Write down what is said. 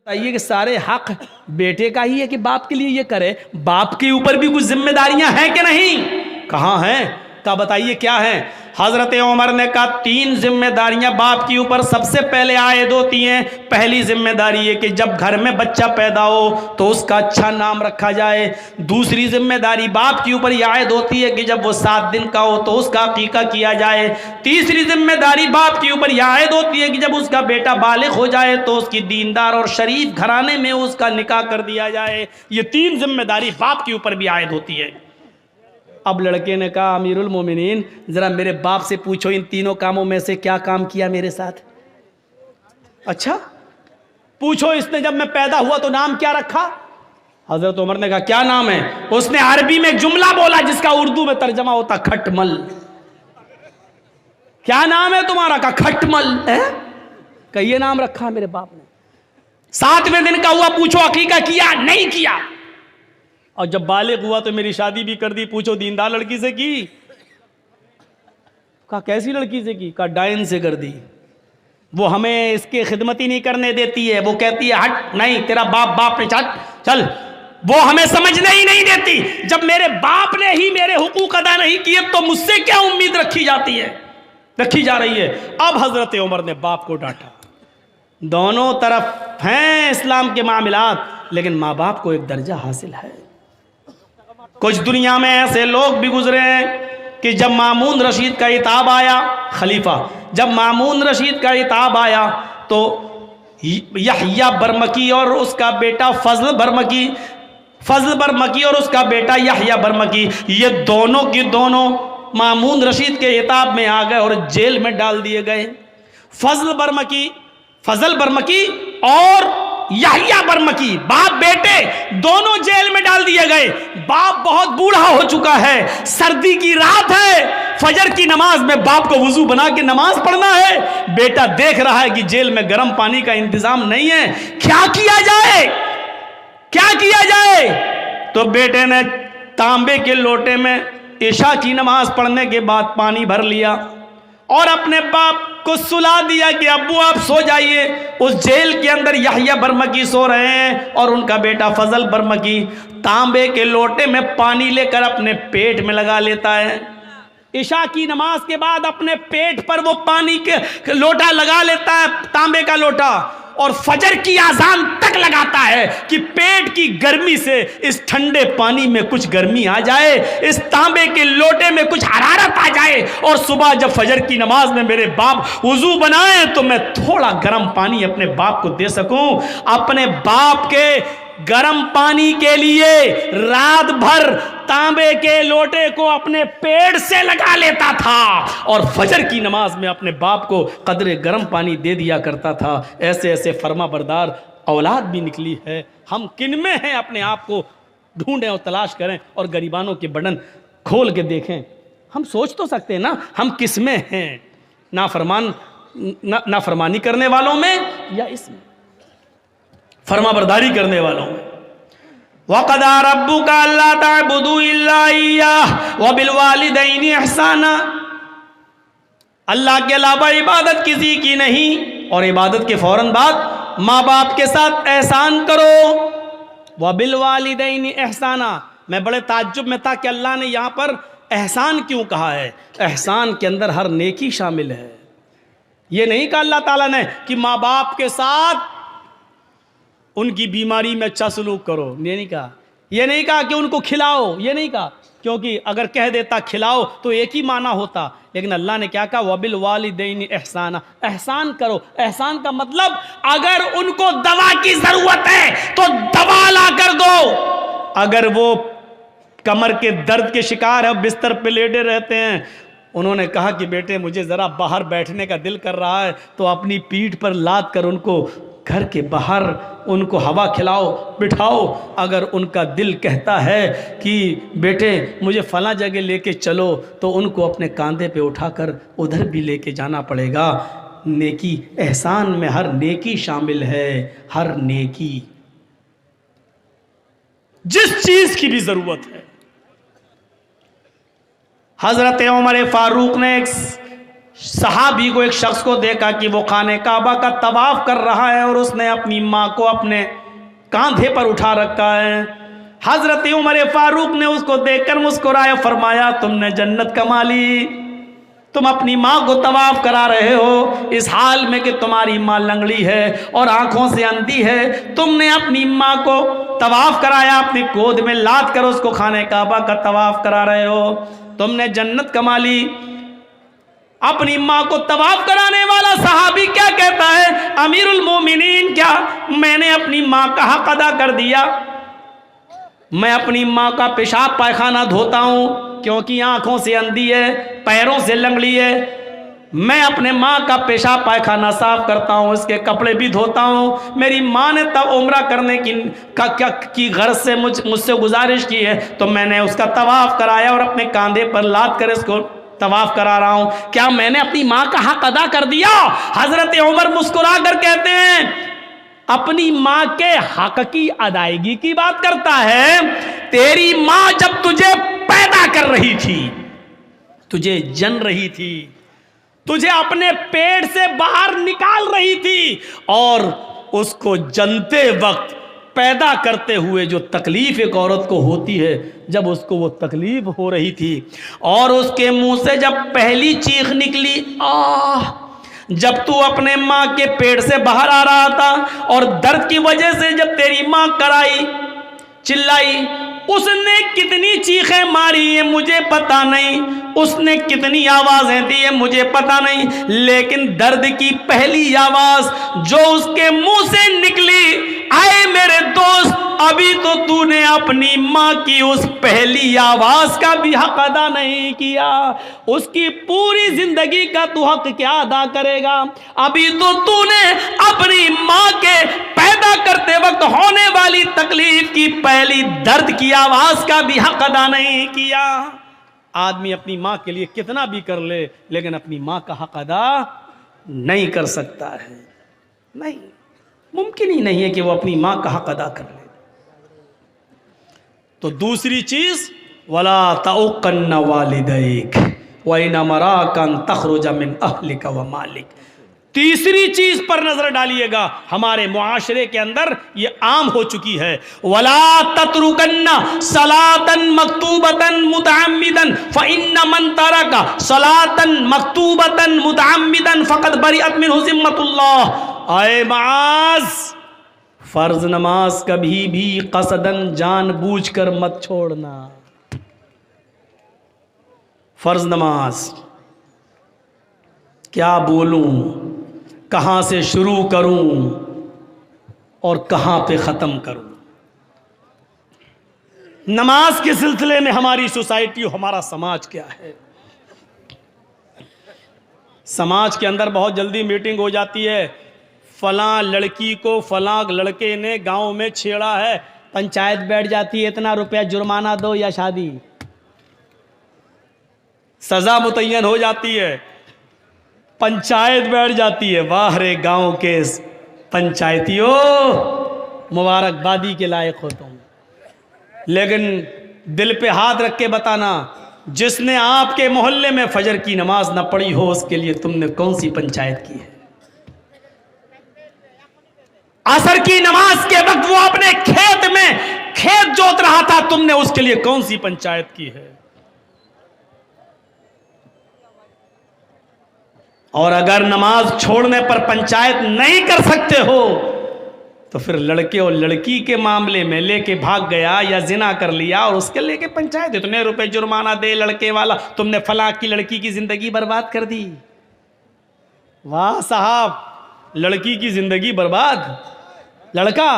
बताइए कि सारे हक बेटे का ही है कि बाप के लिए ये करे? बाप के ऊपर भी कुछ जिम्मेदारियां हैं कि नहीं? कहाँ हैं? तो बताइए क्या है? हजरत उमर ने कहा 3 जिम्मेदारियां बाप के ऊपर सबसे पहले आयद होती हैं। पहली जिम्मेदारी है कि जब घर में बच्चा पैदा हो तो उसका अच्छा नाम रखा जाए। दूसरी जिम्मेदारी बाप के ऊपर यह आयद होती है कि जब वो 7 दिन का हो तो उसका अकीका किया जाए। तीसरी जिम्मेदारी बाप के ऊपर यह आयद होती है कि जब उसका बेटा बालिग हो जाए तो उसकी दीनदार और शरीफ घराने में उसका निकाह कर दिया जाए। ये 3 जिम्मेदारी बाप के ऊपर भी आयद होती है। अब लड़के ने कहा, अमीरुल मोमिनीन, जरा मेरे बाप से पूछो इन तीनों कामों में से क्या काम किया मेरे साथ? अच्छा पूछो, इसने जब मैं पैदा हुआ तो नाम क्या रखा? हजरत उमर ने कहा क्या नाम है? उसने अरबी में एक जुमला बोला जिसका उर्दू में तर्जमा होता खटमल। क्या नाम है तुम्हारा? का खटमल है। कहिए नाम रखा मेरे बाप ने। 7वें दिन का हुआ, पूछो अकीका किया? नहीं किया। और जब बालिग हुआ तो मेरी शादी भी कर दी, पूछो दीनदार लड़की से की? कहा कैसी लड़की से की? कहा डायन से कर दी। वो हमें इसके खिदमत ही नहीं करने देती है, वो कहती है हट, नहीं तेरा बाप ने चल, वो हमें समझने ही नहीं देती। जब मेरे बाप ने ही मेरे हुकूक अदा नहीं किए तो मुझसे क्या उम्मीद रखी जा रही है? अब हजरत उमर ने बाप को डांटा। दोनों तरफ हैं इस्लाम के मामलात, लेकिन माँ बाप को एक दर्जा हासिल है। कुछ दुनिया में ऐसे लोग भी गुजरे हैं कि जब मामून रशीद का इताब आया, खलीफा, जब मामून रशीद का इताब आया तो यहया बरमकी और उसका बेटा फजल बरमकी और उसका बेटा यहया बरमकी, ये दोनों की दोनों मामून रशीद के इताब में आ गए और जेल में डाल दिए गए। फजल बरमकी और यहया बरमकी, बाप बेटे दोनों जेल में डाल दिए गए। बाप बहुत बूढ़ा हो चुका है, सर्दी की रात है, फजर की नमाज में बाप को वुजू बना के नमाज पढ़ना है। बेटा देख रहा है कि जेल में गर्म पानी का इंतजाम नहीं है, क्या किया जाए? तो बेटे ने तांबे के लोटे में इशा की नमाज पढ़ने के बाद पानी भर लिया और अपने बाप को सुला दिया कि अब्बू आप सो जाइए। उस जेल के अंदर यहया बरमकी सो रहे हैं और उनका बेटा फजल बरमकी तांबे के लोटे में पानी लेकर अपने पेट में लगा लेता है। इशा की नमाज के बाद अपने पेट पर वो पानी के लोटा लगा लेता है, तांबे का लोटा, और फजर की आजान तक लगाता है कि पेट की गर्मी से इस ठंडे पानी में कुछ गर्मी आ जाए, इस तांबे के लोटे में कुछ हरारत आ जाए, और सुबह जब फजर की नमाज में मेरे बाप वुजू बनाए तो मैं थोड़ा गर्म पानी अपने बाप को दे सकूं। अपने बाप के गर्म पानी के लिए रात भर तांबे के लोटे को अपने पेट से लगा लेता था और फजर की नमाज में अपने बाप को कदरे गर्म पानी दे दिया करता था। ऐसे ऐसे फर्मा बरदार औलाद भी निकली है। हम किन में हैं अपने आप को ढूंढें और तलाश करें और गरीबानों के बटन खोल के देखें। हम सोच तो सकते हैं ना हम किस में हैं, नाफरमानी करने वालों में या इसमें फर्मा बरदारी करने वालों में। वक़दा रब्बुका अल्ला ताबुदू इल्ला इय्याह व बिल वालिदैनि इहसाना, अल्लाह के अलावा इबादत किसी की नहीं और इबादत के फौरन बाद माँ बाप के साथ एहसान करो। व बिल वालिदैनि इहसाना, मैं बड़े ताज्जुब में था कि अल्लाह ने यहाँ पर एहसान क्यों कहा है। एहसान के अंदर हर नेकी शामिल है। ये नहीं कहा अल्लाह ताला ने कि माँ बाप के साथ उनकी बीमारी में अच्छा सलूक करो, ये नहीं कहा कि उनको खिलाओ, ये नहीं कहा, क्योंकि अगर कह देता खिलाओ तो एक ही माना होता। लेकिन अल्लाह ने क्या कहा, वबिल वालिदैनि एहसाना, एहसान करो। एहसान का मतलब अगर उनको दवा की जरूरत है तो दवा ला कर दो। अगर वो कमर के दर्द के शिकार है, बिस्तर पे लेटे रहते हैं, उन्होंने कहा कि बेटे मुझे ज़रा बाहर बैठने का दिल कर रहा है, तो अपनी पीठ पर लाद कर उनको घर के बाहर उनको हवा खिलाओ, बिठाओ। अगर उनका दिल कहता है कि बेटे मुझे फला जगह लेके चलो, तो उनको अपने कंधे पे उठाकर उधर भी लेके जाना पड़ेगा। नेकी, एहसान में हर नेकी शामिल है, हर नेकी, जिस चीज़ की भी ज़रूरत है। हज़रत उमर फारूक ने एक सहाबी को, एक शख्स को देखा कि वो खाने काबा का तवाफ कर रहा है और उसने अपनी माँ को अपने कांधे पर उठा रखा है। हजरत उमर फारूक ने उसको देखकर मुस्कुराया, फरमाया तुमने जन्नत कमा ली, तुम अपनी माँ को तवाफ करा रहे हो इस हाल में कि तुम्हारी माँ लंगड़ी है और आंखों से अंधी है। तुमने अपनी माँ को तवाफ कराया, अपनी गोद में लाद कर उसको खाने काबा का तवाफ करा रहे हो, तुमने जन्नत कमा ली। अपनी माँ को तवाफ कराने वाला सहाबी क्या कहता है, अमीरुल मोमिनीन, क्या मैंने अपनी माँ का हक अदा कर दिया? मैं अपनी माँ का पेशाब पायखाना धोता हूँ क्योंकि आंखों से अंधी है, पैरों से लंगड़ी है। मैं अपने माँ का पेशाब पायखाना साफ करता हूँ, इसके कपड़े भी धोता हूँ। मेरी माँ ने तब उम्रा करने की गर्ज से मुझसे गुजारिश की है तो मैंने उसका तवाफ कराया और अपने कंधे पर लाद कर इसको तवाफ करा रहा हूँ। क्या मैंने अपनी माँ का हक अदा कर दिया? हजरत उमर मुस्कुरा कर कहते हैं, अपनी माँ के हक की अदायगी की बात करता है? तेरी माँ जब तुझे पैदा कर रही थी, तुझे जन रही थी, तुझे अपने पेट से बाहर निकाल रही थी और उसको जनते वक्त पैदा करते हुए जो तकलीफ एक औरत को होती है, जब उसको वो तकलीफ हो रही थी और उसके मुंह से जब पहली चीख निकली, आह, जब तू अपने माँ के पेट से बाहर आ रहा था और दर्द की वजह से जब तेरी माँ कराई, चिल्लाई, उसने कितनी चीखें मारी है मुझे पता नहीं, उसने कितनी आवाजें दी है मुझे पता नहीं, लेकिन दर्द की पहली आवाज जो उसके मुंह से निकली, आए मेरे दोस्त, अभी तो तूने अपनी माँ की उस पहली आवाज का भी हक अदा नहीं किया, उसकी पूरी जिंदगी का तू हक क्या अदा करेगा? अभी तो तूने अपनी माँ के पैदा करते वक्त होने वाली तकलीफ की पहली दर्द की आवाज का भी हक अदा नहीं किया। आदमी अपनी माँ के लिए कितना भी कर ले, लेकिन अपनी माँ का हक अदा नहीं कर सकता है। नहीं, मुमकिन ही नहीं है कि वो अपनी माँ का हक अदा कर ले। तो दूसरी चीज, वला तउक्कन्न वालिदैक व इन अमराकन तखरुज मिन अहलिक व मालिक। तीसरी चीज पर नजर डालिएगा, हमारे मुआशरे के अंदर ये आम हो चुकी है, वला ततरुकन्ना सलातन मक्तूबतन मुतअम्मिदन फइन्न मन तरका सलातन मक्तूबतन मुतअम्मिदन फक़द बरिअत मिन्हु ज़िम्मतुल्लाह। आए माज, फर्ज नमाज कभी भी कसदन जानबूझकर मत छोड़ना। फर्ज नमाज क्या बोलूं, कहां से शुरू करूं और कहां पे ख़त्म करूं? नमाज के सिलसिले में हमारी सोसाइटी, हमारा समाज क्या है? समाज के अंदर बहुत जल्दी मीटिंग हो जाती है, फलां लड़की को फलां लड़के ने गांव में छेड़ा है, पंचायत बैठ जाती है, इतना रुपया जुर्माना दो या शादी, सजा मुतय्यन हो जाती है, पंचायत बैठ जाती है। वाह रे गांव के पंचायतियों, मुबारकबादी के लायक हो तुम। लेकिन दिल पे हाथ रख के बताना, जिसने आपके मोहल्ले में फजर की नमाज न पढ़ी हो, उसके लिए तुमने कौन सी पंचायत की है? असर की नमाज के वक्त वो अपने खेत में खेत जोत रहा था, तुमने उसके लिए कौन सी पंचायत की है? और अगर नमाज छोड़ने पर पंचायत नहीं कर सकते हो तो फिर लड़के और लड़की के मामले में लेके भाग गया या जिना कर लिया और उसके लेके पंचायत, इतने रुपए जुर्माना दे लड़के वाला, तुमने फलां की लड़की की जिंदगी बर्बाद कर दी। वाह साहब, लड़की की जिंदगी बर्बाद, लड़का